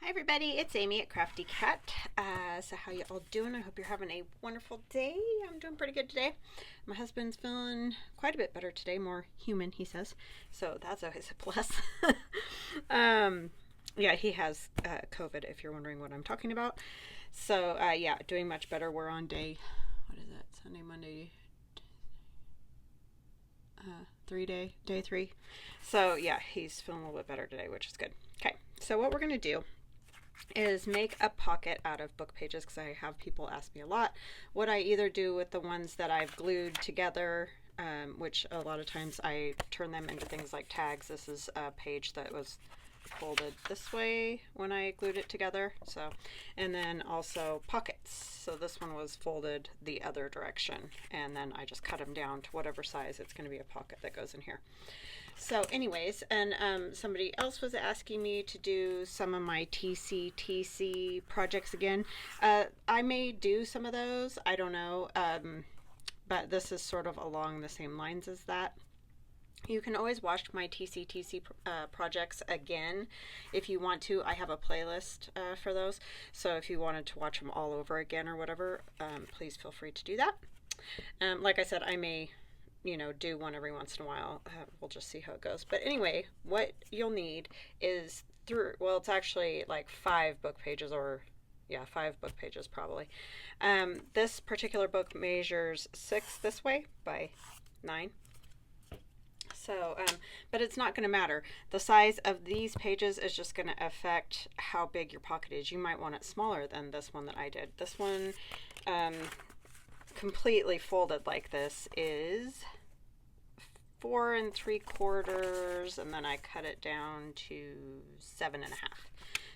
Hi everybody, it's Amy at Crafty Cat. So how you all doing? I hope you're having a wonderful day. I'm doing pretty good today. My husband's feeling quite a bit better today, more human, he says. So that's always a plus. um, yeah, he has COVID, if you're wondering what I'm talking about. So yeah, doing much better. We're on day, what is it? Sunday, Monday, 3 day, day 3. So yeah, he's feeling a little bit better today, which is good. Okay, so what we're gonna do is make a pocket out of book pages because I have people ask me a lot what I either do with the ones that I've glued together, which a lot of times I turn them into things like tags. This is a page that was folded this way when I glued it together. So, and then also pockets. So this one was folded the other direction, and then I just cut them down to whatever size it's going to be a pocket that goes in here. So anyways, and somebody else was asking me to do some of my TCTC projects again. I may do some of those, I don't know, but this is sort of along the same lines as that. You can always watch my TCTC projects again if you want to. I have a playlist for those, so if you wanted to watch them all over again or whatever, please feel free to do that. Like I said, I may do one every once in a while. We'll just see how it goes. But anyway, what you'll need is it's actually like 5 book pages, or yeah, 5 book pages probably. This particular book measures 6 this way by 9. So, but it's not going to matter. The size of these pages is just going to affect how big your pocket is. You might want it smaller than this one that I did. This one, completely folded like this, is 4 3/4, and then I cut it down to 7 1/2.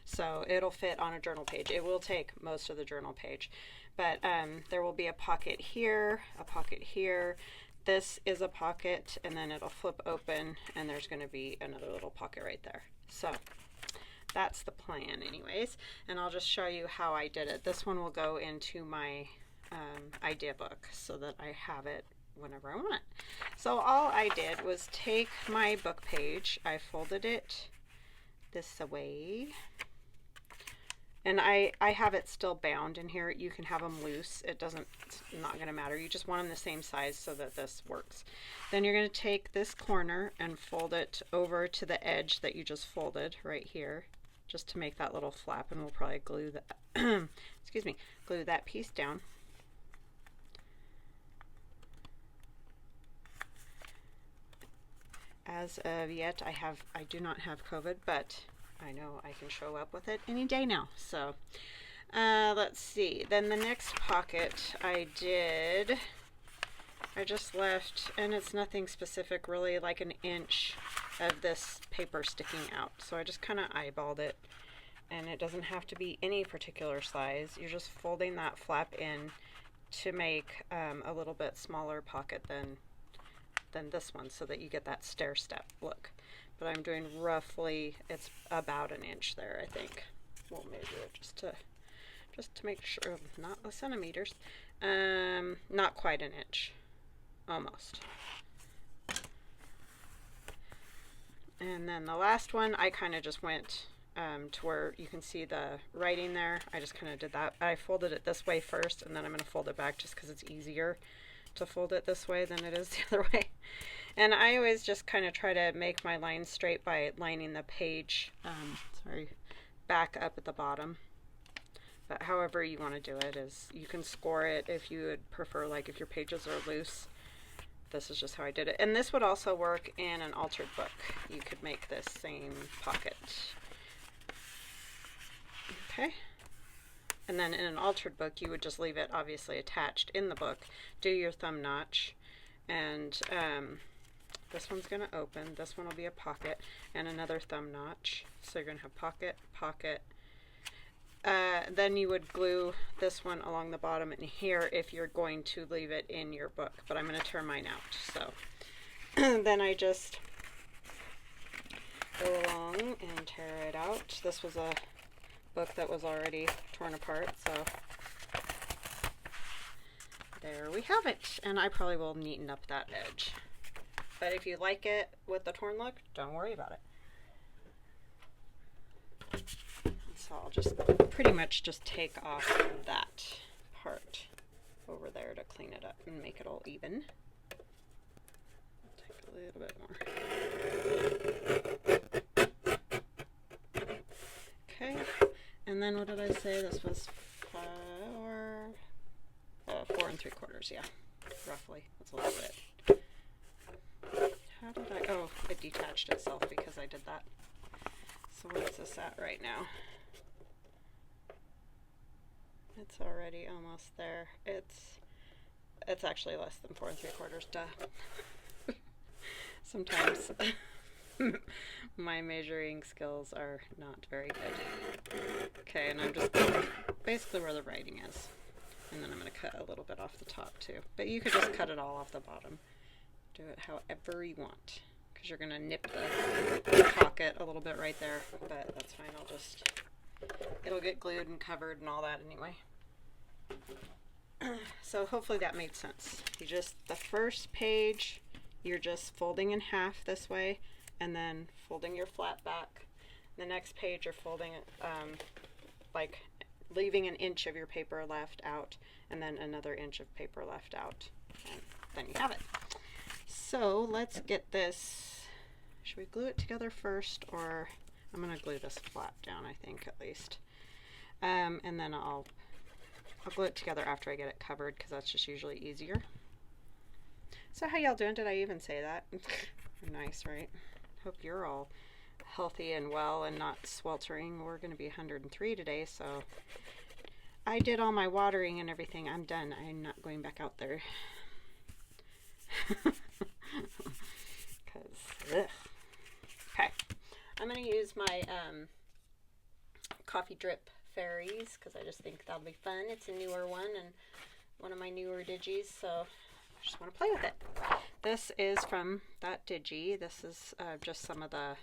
So it'll fit on a journal page. It will take most of the journal page, but there will be a pocket here, a pocket here. This is a pocket, and then it'll flip open, and there's going to be another little pocket right there. So that's the plan anyways, and I'll just show you how I did it. This one will go into my idea book so that I have it whenever I want. So all I did was take my book page, I folded it this way, and I have it still bound in here. You can have them loose. It's not going to matter. You just want them the same size so that this works. Then you're going to take this corner and fold it over to the edge that you just folded right here, just to make that little flap, and we'll probably glue that excuse me, glue that piece down. As of yet, I do not have COVID, but I know I can show up with it any day now. So let's see. Then the next pocket I just left, and it's nothing specific really, like an inch of this paper sticking out. So I just kind of eyeballed it, and it doesn't have to be any particular size. You're just folding that flap in to make a little bit smaller pocket than this one, so that you get that stair step look. But I'm doing roughly, it's about an inch there, I think. We'll measure it just to make sure, not the centimeters. Not quite an inch, almost. And then the last one, I kind of just went to where you can see the writing there. I just kind of did that. I folded it this way first, and then I'm going to fold it back just because it's easier to fold it this way than it is the other way. And I always just kind of try to make my lines straight by lining the page, back up at the bottom. But however you want to do it, is you can score it if you would prefer, like if your pages are loose. This is just how I did it. And this would also work in an altered book. You could make this same pocket. Okay. And then in an altered book, you would just leave it obviously attached in the book. Do your thumb notch, and this one's going to open. This one will be a pocket and another thumb notch. So you're going to have pocket, pocket. Then you would glue this one along the bottom in here if you're going to leave it in your book. But I'm going to tear mine out. So then I just go along and tear it out. This was a book that was already torn apart, so there we have it. And I probably will neaten up that edge, but if you like it with the torn look, don't worry about it. So I'll just pretty much just take off that part over there to clean it up and make it all even. Take a little bit more. Okay, and then what did I say? This was 4 3/4, yeah, roughly. That's a little bit. How did I, oh, it detached itself because I did that. So what is this at right now? It's already almost there. It's actually less than 4 3/4, duh. Sometimes my measuring skills are not very good. Okay, and I'm just basically where the writing is. And then I'm going to cut a little bit off the top too. But you could just cut it all off the bottom. Do it however you want. Because you're going to nip the pocket a little bit right there. But that's fine. It'll get glued and covered and all that anyway. So hopefully that made sense. The first page, you're just folding in half this way. And then folding your flat back. The next page, you're folding it like leaving an inch of your paper left out, and then another inch of paper left out, and then you have it. So let's get this. Should we glue it together first, or I'm going to glue this flap down, I think, at least, and then I'll glue it together after I get it covered, because that's just usually easier. So how y'all doing? Did I even say that? Nice, right? Hope you're all healthy and well and not sweltering. We're going to be 103 today, so I did all my watering and everything. I'm done. I'm not going back out there. Okay, I'm going to use my coffee drip Fairies because I just think that'll be fun. It's a newer one and one of my newer digis, so I just want to play with it. This is from that digi. This is just some of the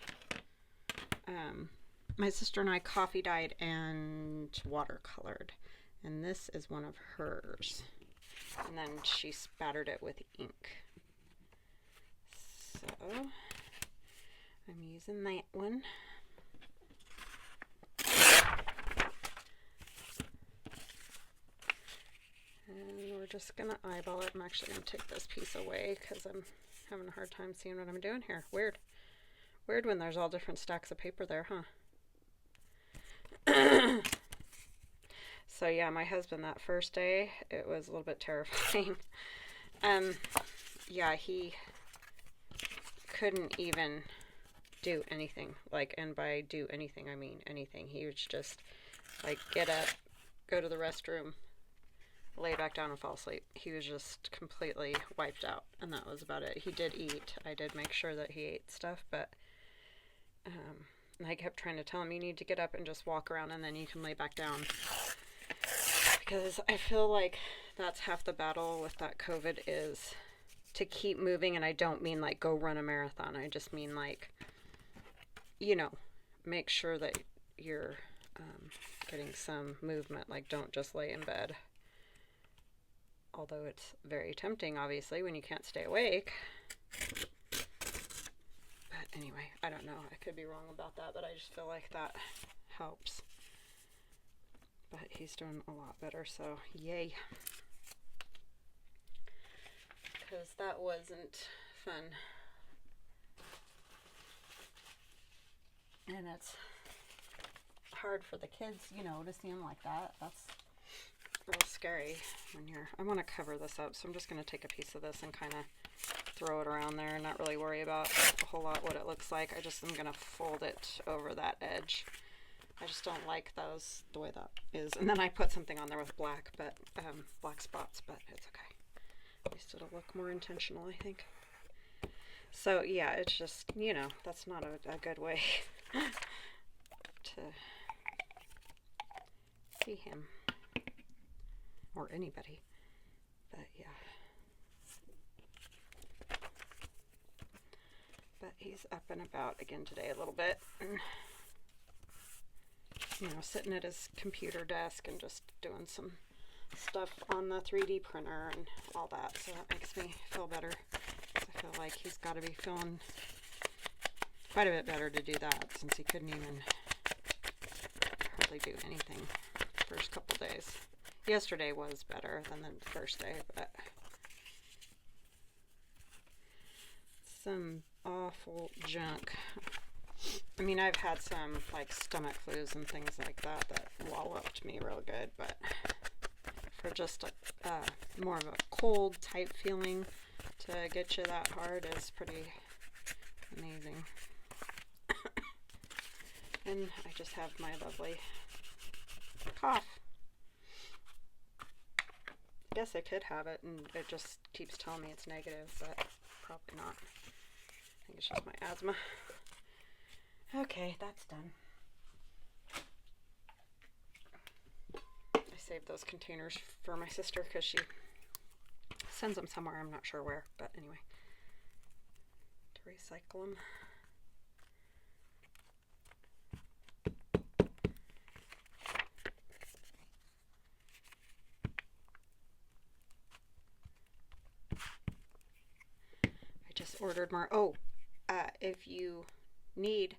my sister and I coffee dyed and watercolored, and this is one of hers, and then she spattered it with ink. So I'm using that one. And we're just gonna eyeball it. I'm actually gonna take this piece away because I'm having a hard time seeing what I'm doing here. Weird when there's all different stacks of paper there, huh? So yeah, my husband, that first day, it was a little bit terrifying. Yeah, he couldn't even do anything. Like, and by do anything, I mean anything. He was just like, get up, go to the restroom, lay back down and fall asleep. He was just completely wiped out, and that was about it. He did eat. I did make sure that he ate stuff, but and I kept trying to tell him, you need to get up and just walk around, and then you can lay back down. Because I feel like that's half the battle with that COVID, is to keep moving. And I don't mean like go run a marathon. I just mean like, you know, make sure that you're getting some movement. Like, don't just lay in bed. Although it's very tempting, obviously, when you can't stay awake. But anyway, I don't know. I could be wrong about that, but I just feel like that helps. But he's doing a lot better, so yay. Because that wasn't fun. And it's hard for the kids, you know, to see him like that. That's real scary when you're... I want to cover this up, so I'm just going to take a piece of this and kind of throw it around there and not really worry about a whole lot what it looks like. I just am going to fold it over that edge. I just don't like those the way that is. And then I put something on there with black, but black spots, but it's okay. At least it'll look more intentional, I think. So yeah, it's just, you know, that's not a good way to see him or anybody. But yeah. But he's up and about again today a little bit. And, you know, sitting at his computer desk and just doing some stuff on the 3D printer and all that. So that makes me feel better. I feel like he's got to be feeling quite a bit better to do that, since he couldn't even hardly hardly do anything the first couple days. Yesterday was better than the first day, but some awful junk. I mean, I've had some like stomach flus and things like that that walloped me real good, but for just a more of a cold type feeling to get you that hard is pretty amazing. And I just have my lovely cough. I guess I could have it and it just keeps telling me it's negative, but probably not. I think it's just my asthma. Okay, that's done. I saved those containers for my sister because she sends them somewhere, I'm not sure where, but anyway, to recycle them. Ordered more. If you need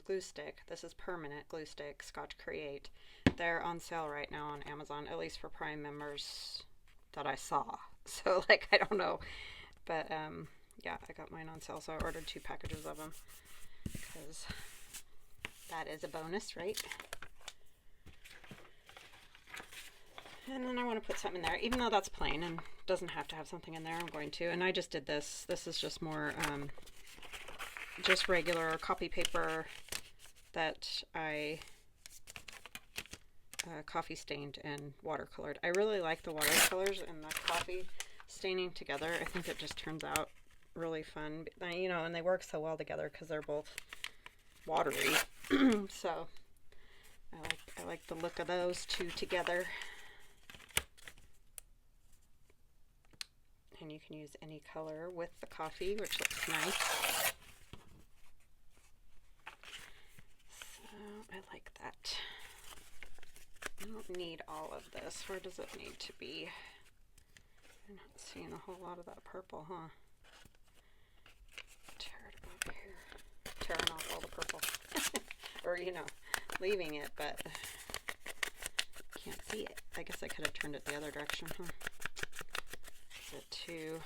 glue stick, this is permanent glue stick, Scotch Create. They're on sale right now on Amazon, at least for Prime members that I saw. So like, I don't know, but yeah, I got mine on sale, so I ordered 2 packages of them because that is a bonus, right? And then I want to put something in there, even though that's plain and doesn't have to have something in there, I'm going to. And I just did this. This is just more, just regular copy paper that I coffee stained and watercolored. I really like the watercolors and the coffee staining together. I think it just turns out really fun. You know, and they work so well together because they're both watery. So I like the look of those two together. And you can use any color with the coffee, which looks nice. So I like that. I don't need all of this. Where does it need to be? I'm not seeing a whole lot of that purple, huh? Tear it up here. Tearing off all the purple. Or, you know, leaving it, but can't see it. I guess I could have turned it the other direction, huh? To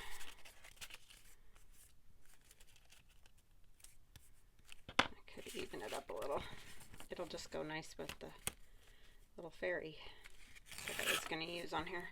I could even it up a little. It'll just go nice with the little fairy that I was going to use on here.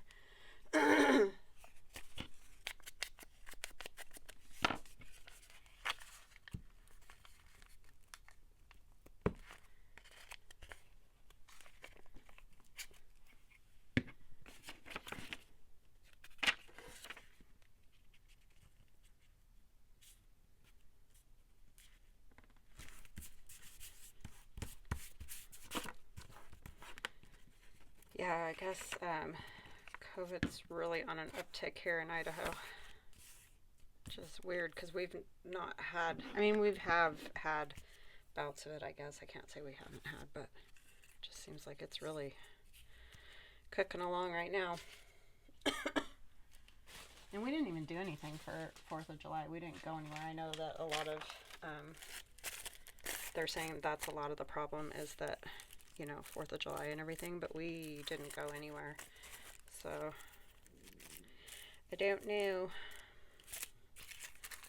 Yeah, I guess COVID's really on an uptick here in Idaho, which is weird because we've not had, I mean, we've had bouts of it, I guess. I can't say we haven't had, but it just seems like it's really cooking along right now. And we didn't even do anything for 4th of July. We didn't go anywhere. I know that a lot of, they're saying that's a lot of the problem is that, you know, 4th of July and everything, but we didn't go anywhere. So I don't know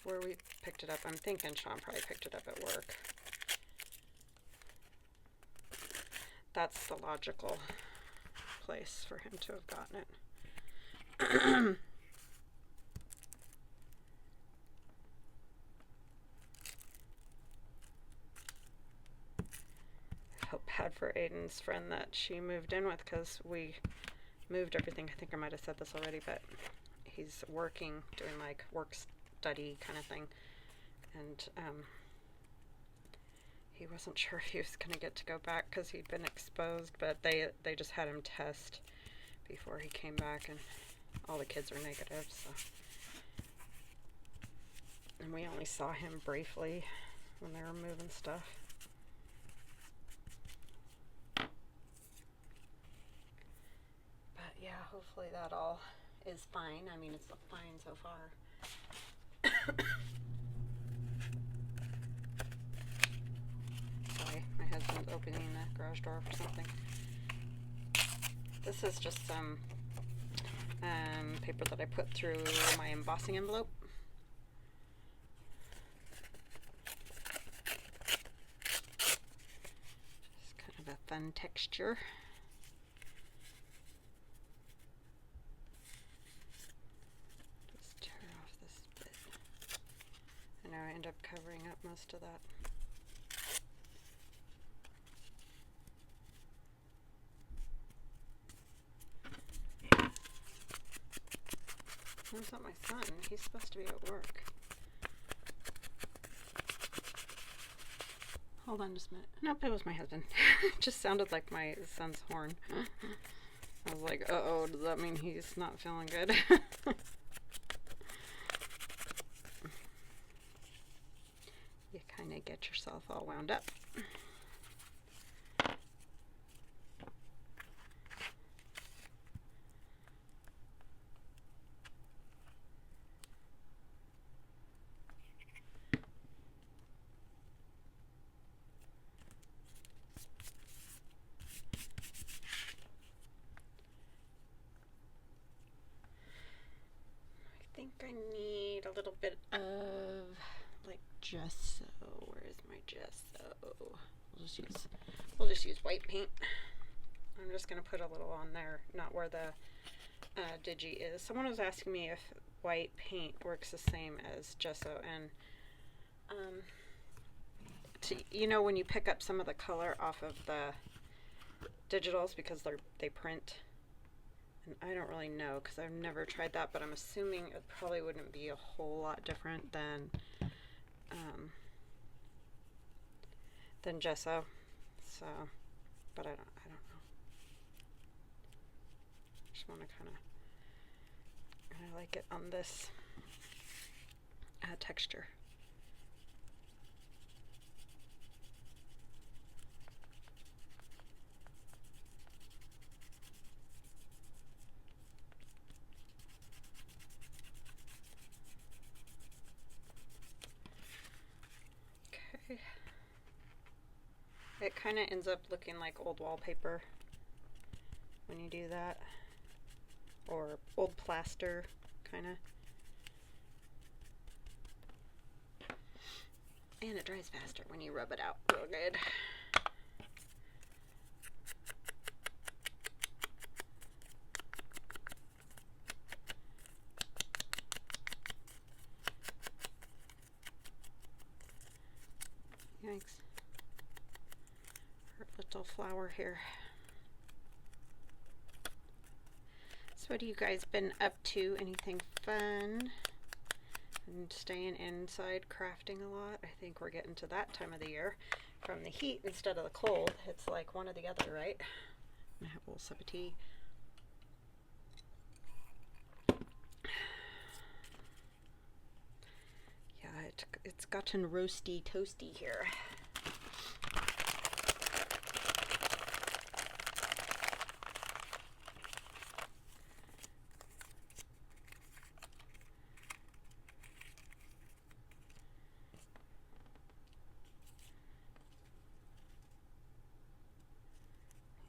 where we picked it up. I'm thinking Sean probably picked it up at work. That's the logical place for him to have gotten it. Felt bad for Aiden's friend that she moved in with because we moved everything. I think I might have said this already, but he's working, doing like work study kind of thing, and he wasn't sure if he was going to get to go back because he'd been exposed, but they just had him test before he came back, and all the kids are negative, so. And we only saw him briefly when they were moving stuff. But yeah, hopefully that all is fine. I mean, it's fine so far. Sorry, my husband opening the garage door for something. This is just some paper that I put through my embossing envelope. It's kind of a fun texture. Just tear off this bit. I know I end up covering up most of that. That's not my son. He's supposed to be at work. Hold on just a minute. Nope, it was my husband. It just sounded like my son's horn. I was like, uh-oh, does that mean he's not feeling good? You kind of get yourself all wound up. I think I need a little bit of like gesso. Where is my gesso? We'll just use white paint. I'm just gonna put a little on there, not where the digi is. Someone was asking me if white paint works the same as gesso, and you know, when you pick up some of the color off of the digitals because they print. And I don't really know because I've never tried that, but I'm assuming it probably wouldn't be a whole lot different than gesso. So, but I don't know. Just want to I like it on this texture. It kind of ends up looking like old wallpaper when you do that, or old plaster, kind of. And it dries faster when you rub it out real good. Yikes. Her little flower here. So what have you guys been up to? Anything fun? And staying inside crafting a lot. I think we're getting to that time of the year. From the heat instead of the cold. It's like one or the other, right? I'm gonna have a little sip of tea. Yeah, it's gotten roasty toasty here.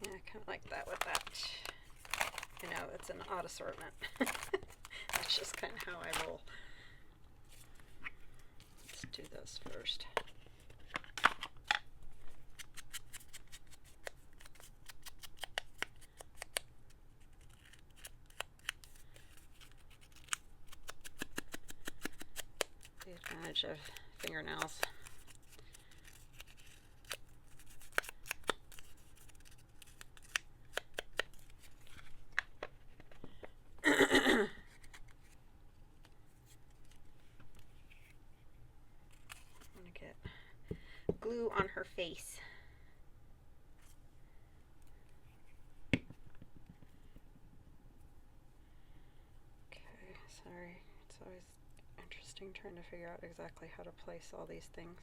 Yeah, I kind of like that with that. I know, it's an odd assortment. That's just kind of how I roll. Let's do this first. The advantage of fingernails. Glue on her face. Okay, sorry. It's always interesting trying to figure out exactly how to place all these things.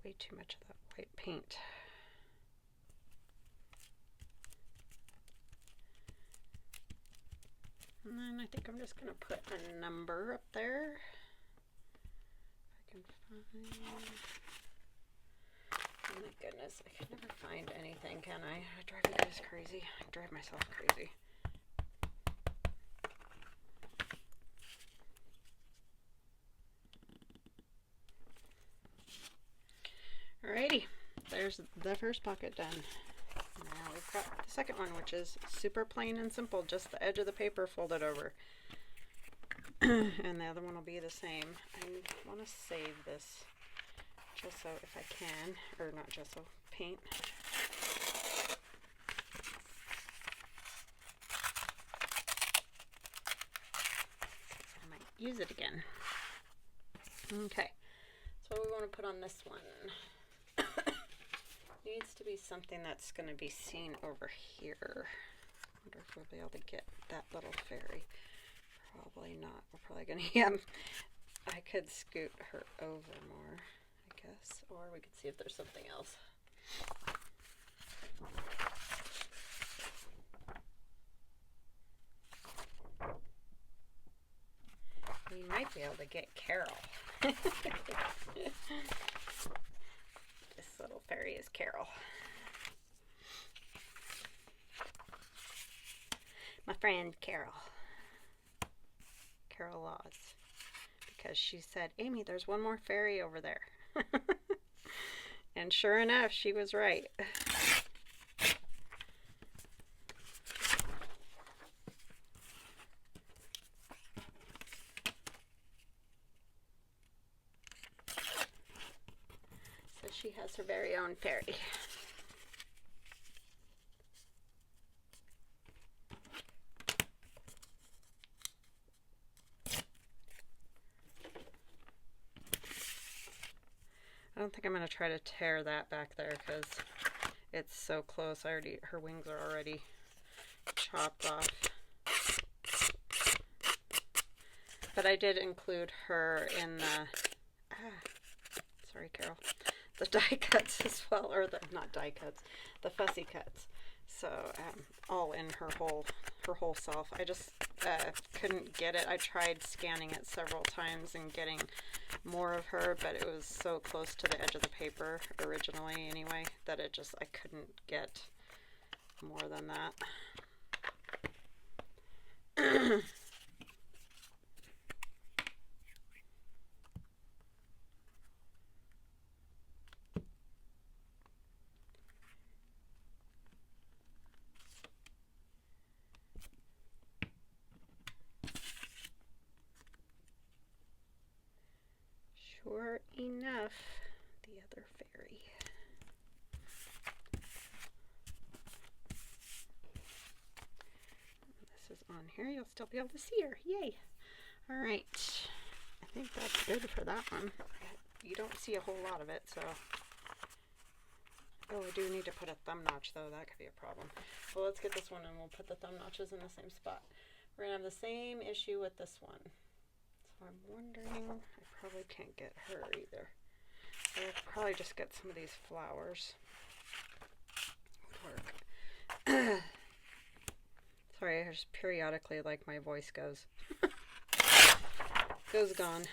way too much of that white paint. And then I think I'm just going to put a number up there. If I can find... Oh my goodness, I can never find anything, can I? I drive you guys crazy. I drive myself crazy. Alrighty, there's the first pocket done. Now we've got the second one, which is super plain and simple, just the edge of the paper folded over. And the other one will be the same. I want to save this gesso if I can, or not gesso, paint. I might use it again. Okay, so what we want to put on this one needs to be something that's going to be seen over here. I wonder if we'll be able to get that little fairy. Probably not. We're probably going to, I could scoot her over more, I guess, or we could see if there's something else. We might be able to get Carol. This little fairy is Carol. My friend Carol. Carol Laws. Because she said, Amy, there's one more fairy over there. And sure enough, she was right. So she has her very own fairy. I don't think I'm going to try to tear that back there because it's so close. Her wings are already chopped off. But I did include her in the, sorry Carol, the die cuts as well, or the, not die cuts, the fussy cuts. So all in her whole self. I just couldn't get it. I tried scanning it several times and getting more of her, but it was so close to the edge of the paper originally anyway that I couldn't get more than that. Sure enough, the other fairy. This is on here. You'll still be able to see her. Yay! All right. I think that's good for that one. You don't see a whole lot of it, so. Oh, I do need to put a thumb notch, though. That could be a problem. Well, let's get this one, and we'll put the thumb notches in the same spot. We're going to have the same issue with this one. So I'm wondering, I probably can't get her either. I'll probably just get some of these flowers. Would work. Sorry, I just periodically, like, my voice goes. Goes gone.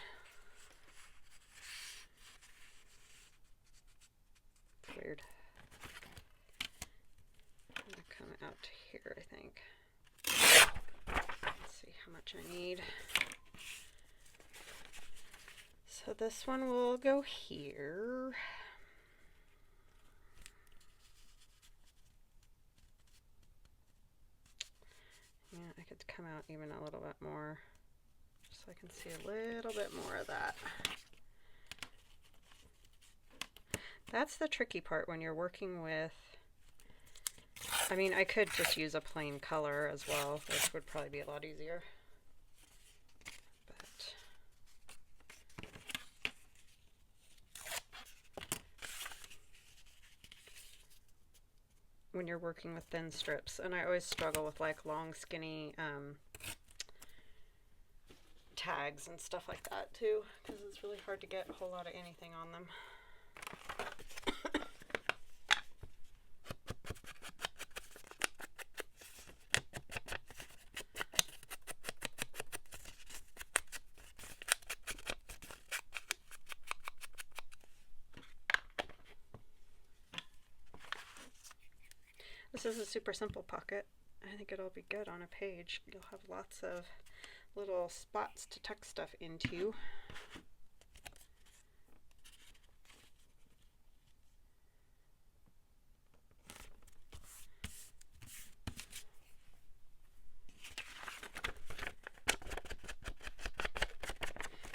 It's weird. I'm going to come out to here, I think. Let's see how much I need. So this one will go here. Yeah, I could come out even a little bit more, just so I can see a little bit more of that. That's the tricky part when you're working with, I mean, I could just use a plain color as well, which would probably be a lot easier. When you're working with thin strips, and I always struggle with like long skinny tags and stuff like that too, because it's really hard to get a whole lot of anything on them. This is a super simple pocket. I think it'll be good on a page. You'll have lots of little spots to tuck stuff into.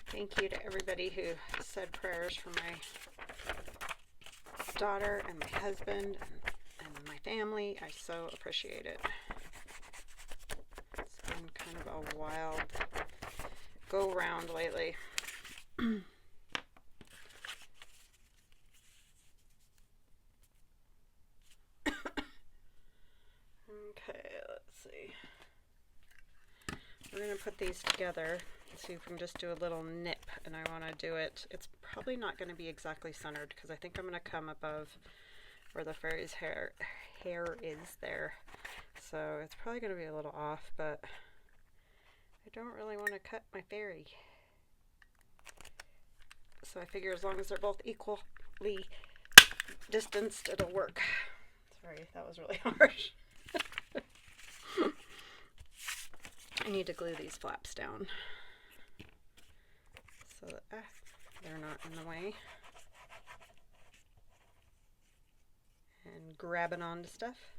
Thank you to everybody who said prayers for my daughter and my husband and my family. I so appreciate it. It's been kind of a wild go round lately. Okay, let's see. We're going to put these together. See if we can just do a little nip, and I want to do it. It's probably not going to be exactly centered because I think I'm going to come above where the fairy's hair is there. So it's probably going to be a little off, but I don't really want to cut my fairy. So I figure as long as they're both equally distanced, it'll work. Sorry, that was really harsh. I need to glue these flaps down so that they're not in the way. And grabbing onto stuff.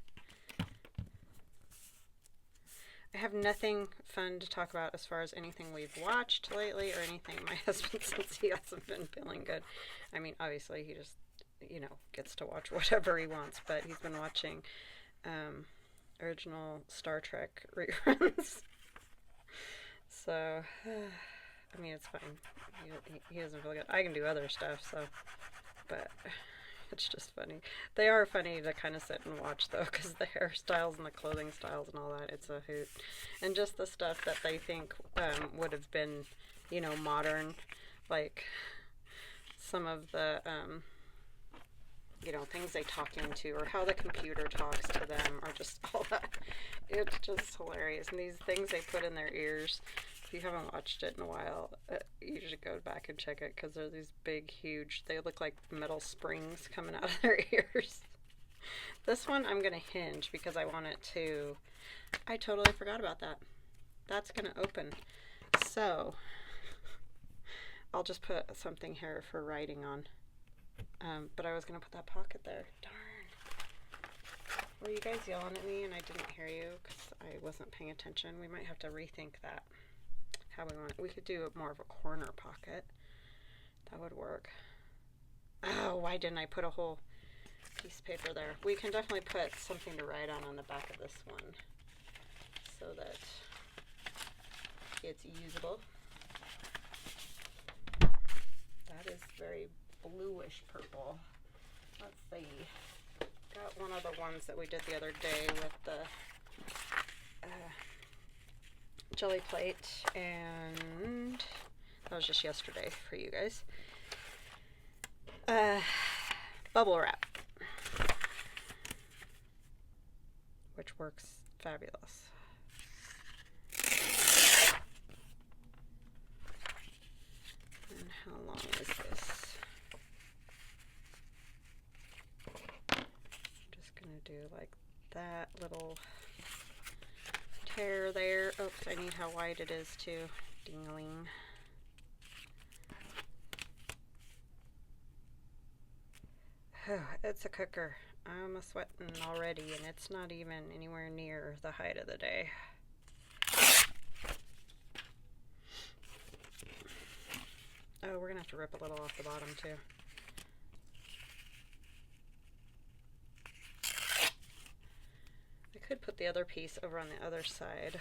I have nothing fun to talk about as far as anything we've watched lately or anything. My husband, since he hasn't been feeling good, I mean, obviously he just, you know, gets to watch whatever he wants, but he's been watching original Star Trek reruns. So, I mean, it's fine. He doesn't feel good. I can do other stuff, so, but it's just funny. They are funny to kind of sit and watch, though, because the hairstyles and the clothing styles and all that, it's a hoot. And just the stuff that they think would have been, you know, modern, like some of the, you know, things they talk into, or how the computer talks to them, or just all that. It's just hilarious. And these things they put in their ears, if you haven't watched it in a while, you should go back and check it, because they're these big, huge, they look like metal springs coming out of their ears. This one I'm going to hinge because I want it to, I totally forgot about that. That's going to open. So, I'll just put something here for writing on. But I was going to put that pocket there. Darn. Were you guys yelling at me and I didn't hear you because I wasn't paying attention? We might have to rethink that. How we want it. We could do more of a corner pocket. That would work. Oh, why didn't I put a whole piece of paper there? We can definitely put something to write on the back of this one so that it's usable. That is very bluish purple. Let's see. Got one of the ones that we did the other day with the jelly plate, and that was just yesterday for you guys. Bubble wrap, which works fabulous. And how long is this? Do like that little tear there. Oops, I need how wide it is too. Ding-a-ling. Oh, it's a cooker. I'm sweating already, and it's not even anywhere near the height of the day. Oh, we're gonna have to rip a little off the bottom too. Could put the other piece over on the other side,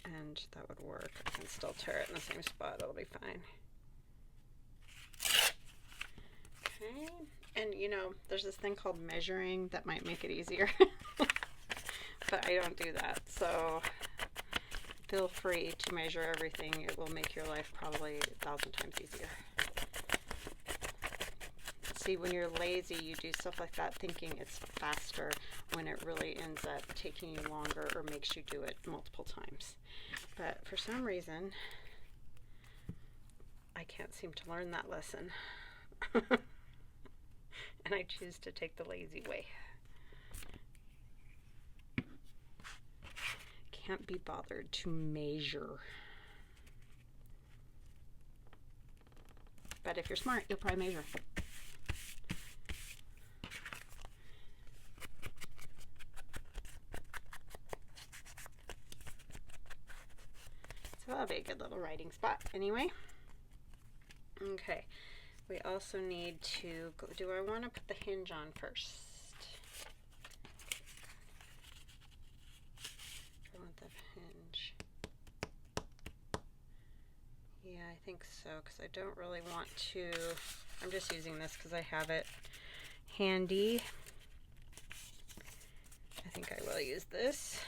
and that would work. I can still tear it in the same spot. It'll be fine. Okay, and you know, there's this thing called measuring that might make it easier, but I don't do that, so feel free to measure everything. It will make your life probably 1,000 times easier. See, when you're lazy, you do stuff like that thinking it's faster when it really ends up taking you longer or makes you do it multiple times. But for some reason, I can't seem to learn that lesson. And I choose to take the lazy way. Can't be bothered to measure. But if you're smart, you'll probably measure. So that'll be a good little writing spot anyway. Okay, we also need to go, do I want to put the hinge on first? I want the hinge. Yeah, I think so, because I don't really want to, I'm just using this because I have it handy. I think I will use this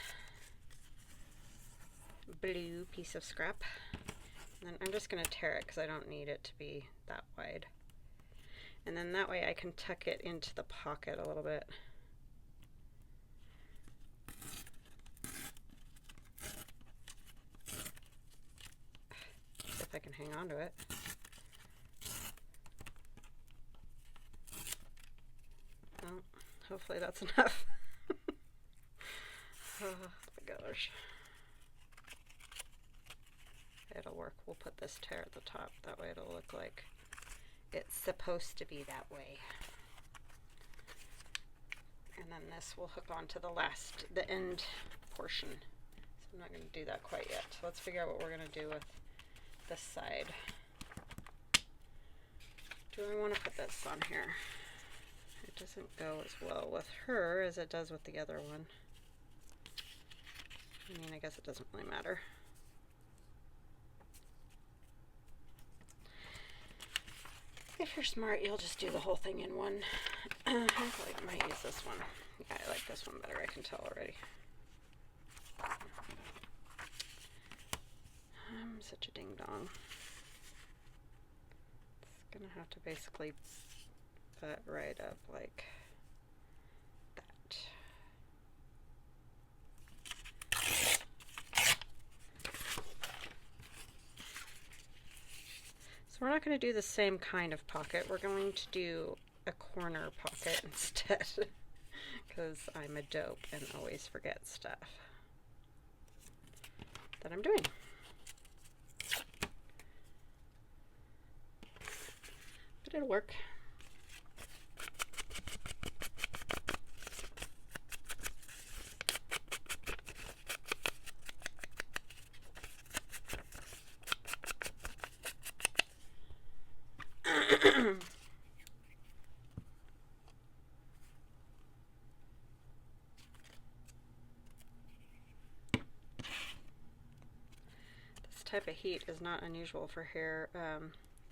blue piece of scrap. And then I'm just going to tear it because I don't need it to be that wide. And then that way I can tuck it into the pocket a little bit. See if I can hang on to it. Well, hopefully that's enough. Oh my gosh. It'll work. We'll put this tear at the top. That way it'll look like it's supposed to be that way. And then this will hook onto the end portion. So I'm not going to do that quite yet. So let's figure out what we're going to do with this side. Do I want to put this on here? It doesn't go as well with her as it does with the other one. I mean, I guess it doesn't really matter. If you're smart, you'll just do the whole thing in one. I probably might use this one. Yeah, I like this one better, I can tell already. I'm such a ding-dong. It's gonna have to basically butt right up like that. We're not going to do the same kind of pocket. We're going to do a corner pocket instead because I'm a dope and always forget stuff that I'm doing. But it'll work. This type of heat is not unusual for hair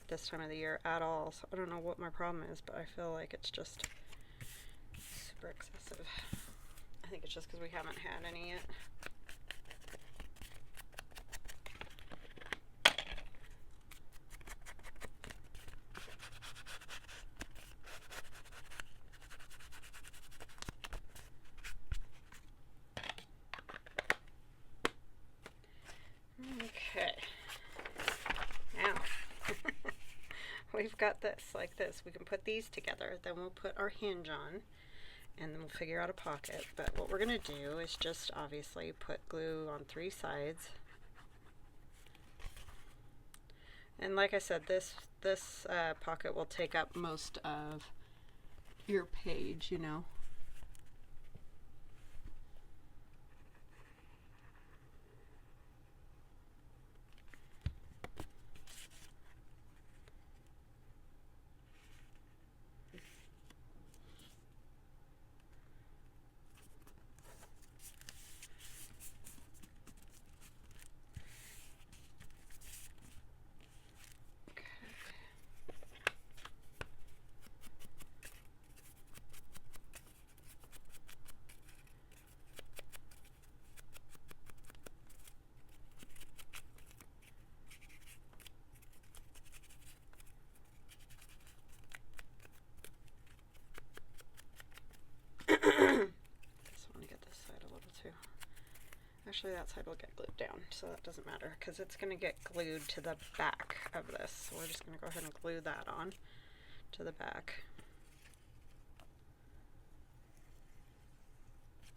this time of the year at all, so I don't know what my problem is, but I feel like it's just super excessive. I think it's just because we haven't had any yet. Okay, now we've got this like this. We can put these together, then we'll put our hinge on, and then we'll figure out a pocket. But what we're going to do is just obviously put glue on 3 sides. And like I said, this pocket will take up most of your page, you know. Actually, that side will get glued down, so that doesn't matter because it's going to get glued to the back of this. So we're just going to go ahead and glue that on to the back.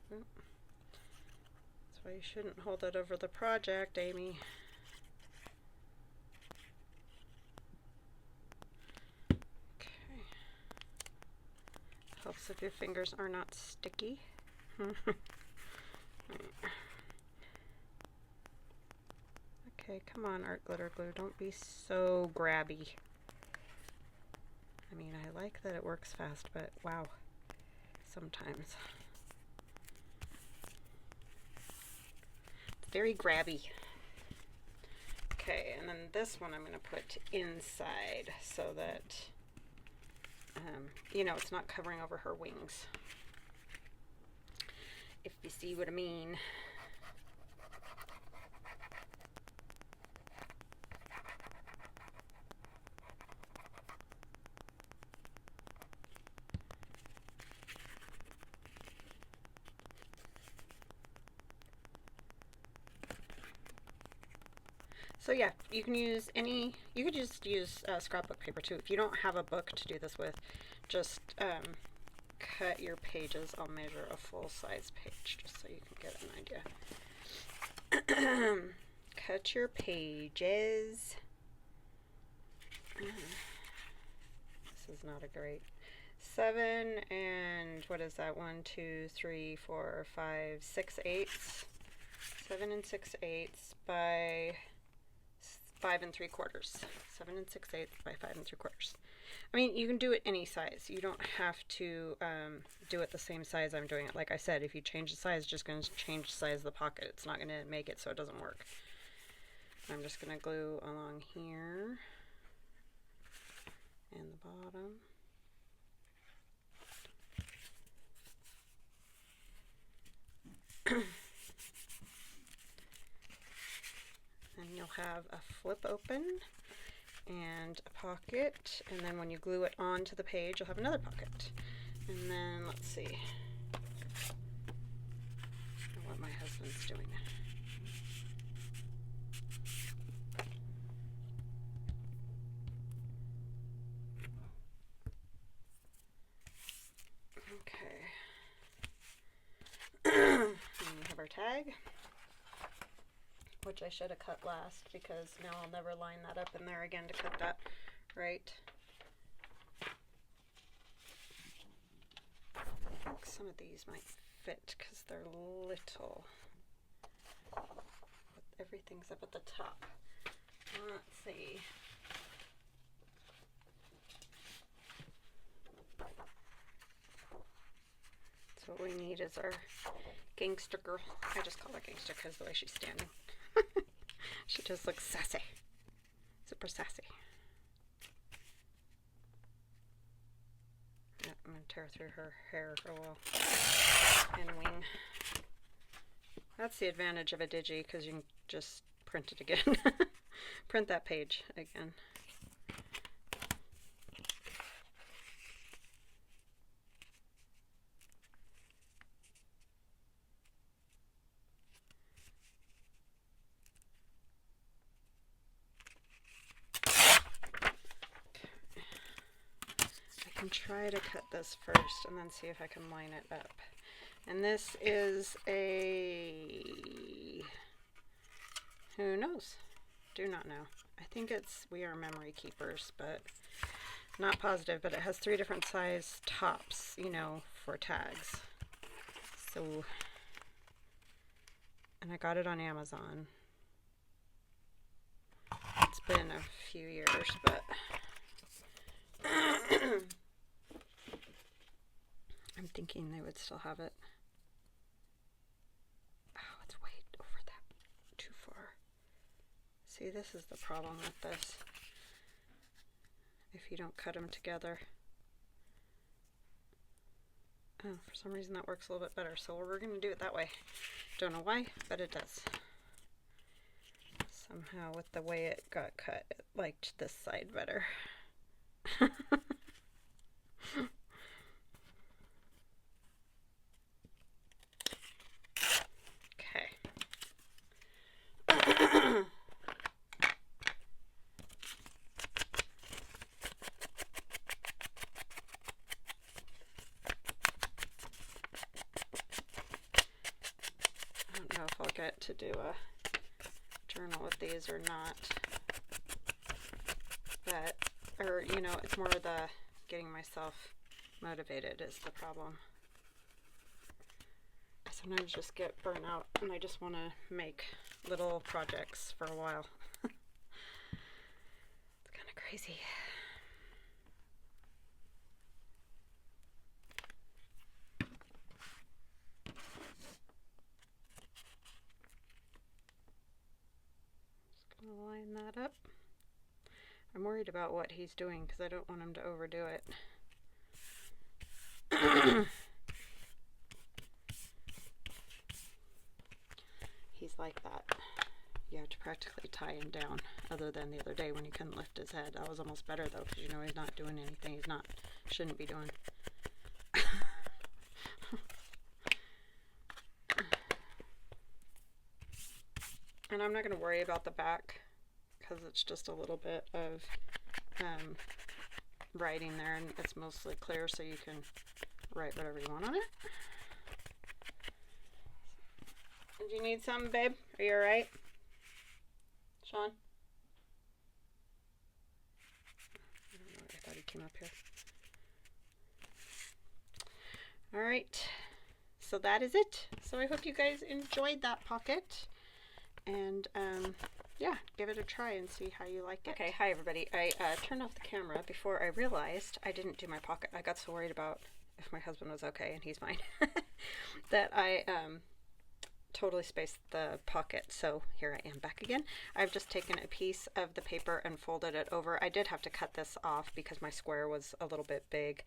That's why you shouldn't hold it over the project, Amy. Okay. Helps if your fingers are not sticky. Okay, come on, art glitter glue. Don't be so grabby. I mean, I like that it works fast, but wow, sometimes. It's very grabby. Okay, and then this one I'm going to put inside so that, you know, it's not covering over her wings. If you see what I mean. So yeah, you can use any, you could just use scrapbook paper too. If you don't have a book to do this with, just cut your pages. I'll measure a full-size page just so you can get an idea. Cut your pages. This is not a great 7 and what is that? 1, 2, 3, 4, 5, 6 eighths. 7 6/8 by 5 3/4. 7 6/8 by 5 3/4. I mean, you can do it any size. You don't have to do it the same size I'm doing it. Like I said, if you change the size, it's just going to change the size of the pocket. It's not going to make it so it doesn't work. I'm just going to glue along here and the bottom. And you'll have a flip open and a pocket, and then when you glue it onto the page you'll have another pocket. And then let's see, I don't know what my husband's doing. Okay. And we have our tag, which I should have cut last because now I'll never line that up in there again to cut that right. I think some of these might fit because they're little. But everything's up at the top. Let's see. So what we need is our gangster girl. I just call her gangster because the way she's standing. She just looks sassy. Super sassy. Yep, I'm going to tear through her hair for a while. And wing. That's the advantage of a digi because you can just print it again. Print that page again. Try to cut this first and then see if I can line it up. And this is a, who knows? Do not know. I think it's We Are Memory Keepers, but not positive, but it has 3 different size tops, you know, for tags. So, and I got it on Amazon. It's been a few years, but I'm thinking they would still have it. Oh, it's way over that. Too far. See, this is the problem with this. If you don't cut them together. Oh, for some reason that works a little bit better. So we're going to do it that way. Don't know why, but it does. Somehow with the way it got cut, it liked this side better. it to do a journal with these or not. But, or, you know, it's more the getting myself motivated is the problem. I sometimes just get burnt out and I just want to make little projects for a while. It's kind of crazy. Just going to line that up. I'm worried about what he's doing because I don't want him to overdo it. He's like that. You have to practically tie him down, other than the other day when he couldn't lift his head. That was almost better though, because you know he's not doing anything shouldn't be doing. And I'm not going to worry about the back because it's just a little bit of writing there, and it's mostly clear, so you can write whatever you want on it. Do you need something, babe? Are you alright? Sean? I don't know, I thought he came up here. Alright, so that is it. So I hope you guys enjoyed that pocket. And yeah, give it a try and see how you like it. Okay, hi everybody. I turned off the camera before I realized I didn't do my pocket. I got so worried about if my husband was okay, and he's fine, that I totally spaced the pocket. So here I am back again. I've just taken a piece of the paper and folded it over. I did have to cut this off because my square was a little bit big,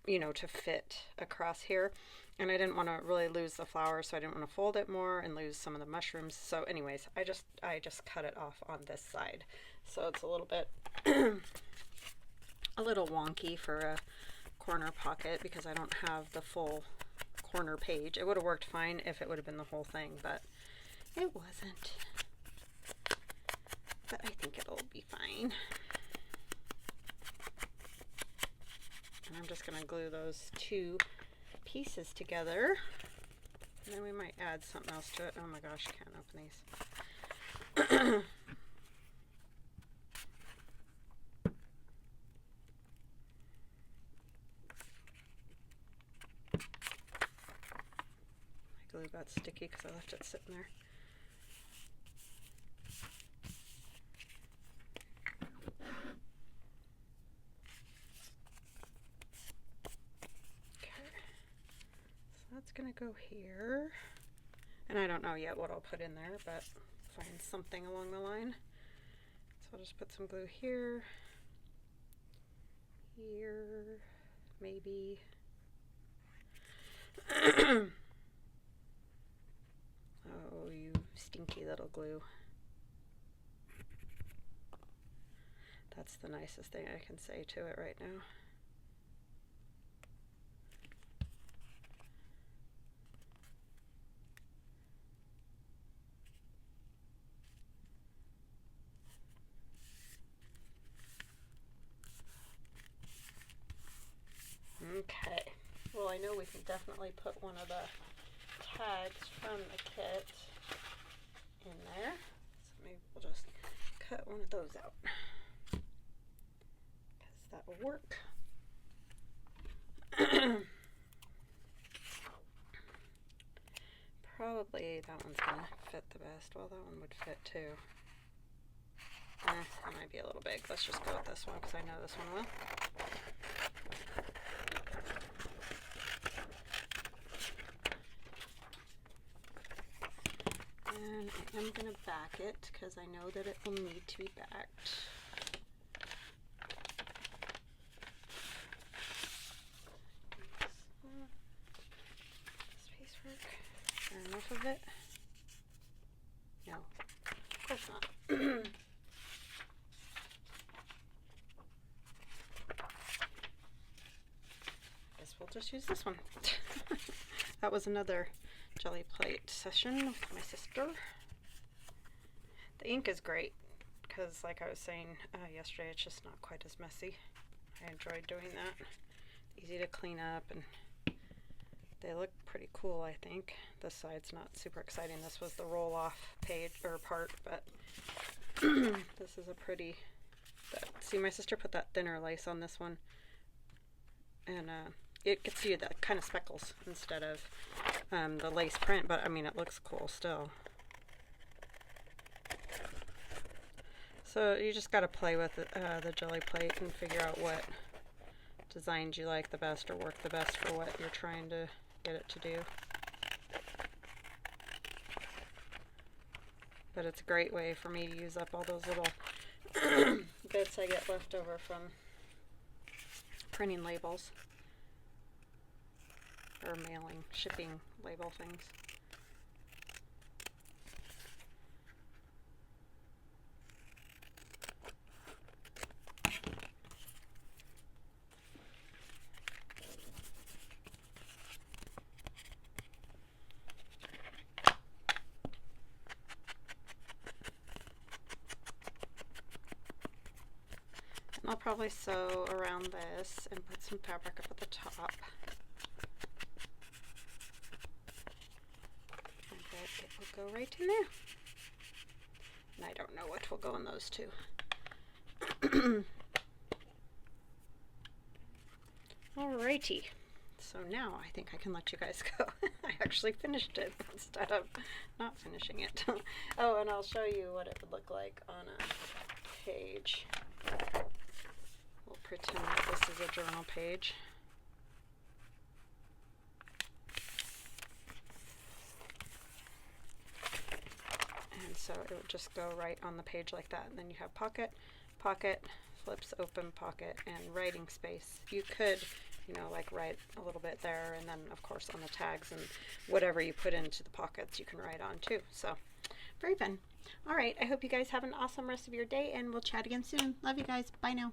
you know, to fit across here. And I didn't want to really lose the flower, so I didn't want to fold it more and lose some of the mushrooms. So anyways, I just cut it off on this side. So it's a little bit a little wonky for a corner pocket because I don't have the full corner page. It would have worked fine if it would have been the whole thing, but it wasn't. But I think it'll be fine. And I'm just going to glue those two pieces together, and then we might add something else to it. Oh my gosh, can't open these. My glue got sticky because I left it sitting there. That's gonna go here, and I don't know yet what I'll put in there, but find something along the line. So I'll just put some glue here, maybe. Oh, you stinky little glue. That's the nicest thing I can say to it right now. Okay, well I know we can definitely put one of the tags from the kit in there, so maybe we'll just cut one of those out, because that will work. Probably that one's going to fit the best. Well, that one would fit too. That might be a little big. Let's just go with this one because I know this one will. And I am going to back it because I know that it will need to be backed. Space work. Is there enough of it? No, of course not. Guess we'll just use this one. That was another jelly plate session with my sister. The ink is great because, like I was saying yesterday, it's just not quite as messy. I enjoyed doing that. Easy to clean up, and they look pretty cool, I think. This side's not super exciting. This was the roll off page or part, but this is a pretty, see, my sister put that thinner lace on this one, and it gets you that kind of speckles instead of the lace print, but I mean, it looks cool still. So you just got to play with the jelly plate and figure out what designs you like the best or work the best for what you're trying to get it to do. But it's a great way for me to use up all those little bits I get left over from printing labels or mailing, shipping label things. And I'll probably sew around this and put some fabric up at the top. And it will go right in there. And I don't know what will go in those two. Alrighty. So now I think I can let you guys go. I actually finished it instead of not finishing it. Oh, and I'll show you what it would look like on a page. We'll pretend that this is a journal page. And so it would just go right on the page like that. And then you have pocket, pocket, flips open, pocket, and writing space. You could, you know, like write a little bit there, and then of course on the tags and whatever you put into the pockets you can write on too. So very fun. All right, I hope you guys have an awesome rest of your day, and we'll chat again soon. Love you guys. Bye now.